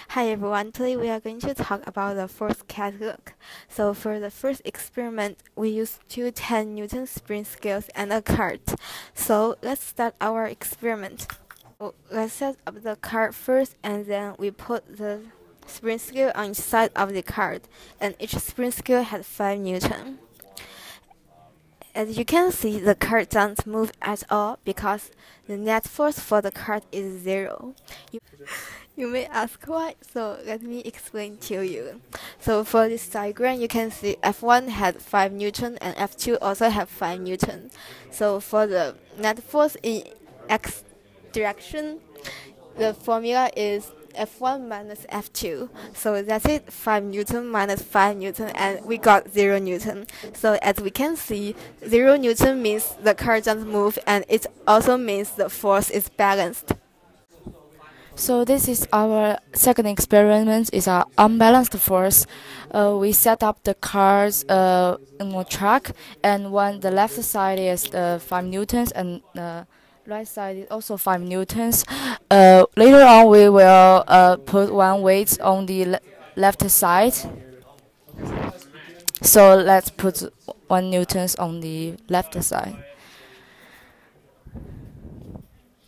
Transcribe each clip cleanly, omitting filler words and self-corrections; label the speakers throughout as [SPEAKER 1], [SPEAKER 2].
[SPEAKER 1] Hi everyone, today we are going to talk about the force catalog. So for the first experiment, we used two 10 Newton spring scales and a cart. So let's start our experiment. Let's set up the cart first, and then we put the spring scale on each side of the cart, and each spring scale had 5 Newton. As you can see, the cart doesn't move at all because the net force for the cart is 0. You may ask why, so let me explain to you. So for this diagram, you can see F1 had 5 Newton and F2 also have 5 Newton. So for the net force in x direction, the formula is F1 minus F2. So that's it, 5 Newton minus 5 Newton, and we got 0 Newton. So as we can see, 0 Newton means the car doesn't move, and it also means the force is balanced.
[SPEAKER 2] So this is our second experiment. Is our unbalanced force. We set up the cars on a track, and when the left side is 5 newtons and the right side is also 5 newtons. Later on, we will put one weight on the left side. So let's put 1 newtons on the left side.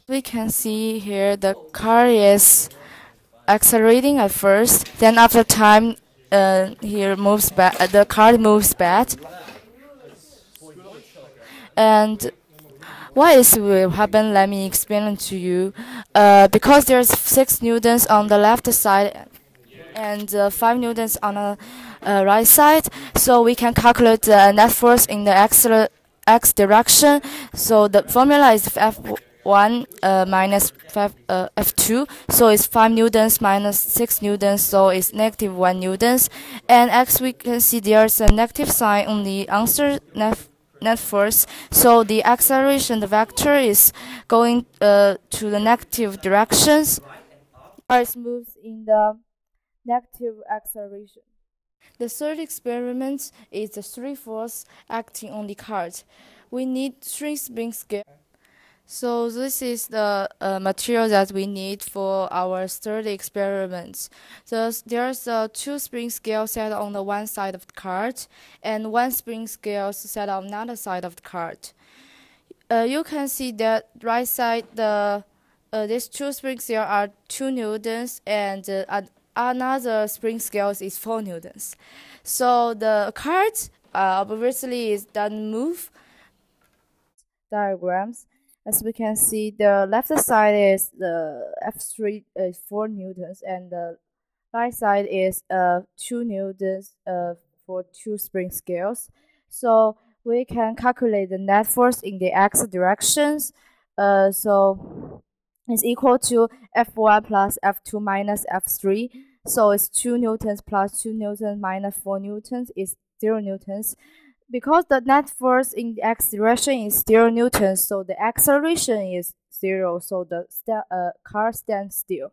[SPEAKER 2] We can see here the car is accelerating at first, then after time, here moves back. The car moves back, and why this will happen? Let me explain it to you. Because there's 6 newtons on the left side and 5 newtons on the right side, so we can calculate the net force in the x direction. So the formula is F1 minus F2, so it's 5 newtons minus 6 newtons, so it's negative 1 newtons. And x, we can see there's a negative sign on the answer net force, so the acceleration, the vector is going to the negative directions. Earth moves in the negative acceleration. The third experiment is the three force acting on the cart. We need three spring scales. So this is the material that we need for our third experiment. There's two spring scales set on the one side of the cart and one spring scale set on another side of the cart. You can see that right side these two spring scales are 2 newtons, and another spring scale is 4 newtons. So the cart obviously doesn't move. Diagrams. As we can see, the left side is the F3 4 newtons, and the right side is 2 newtons for two spring scales. So we can calculate the net force in the x directions. So it's equal to F1 plus F2 minus F3. So it's 2 newtons plus 2 newtons minus 4 newtons is 0 newtons. Because the net force in the x direction is 0 newtons, so the acceleration is 0, so the car stands still.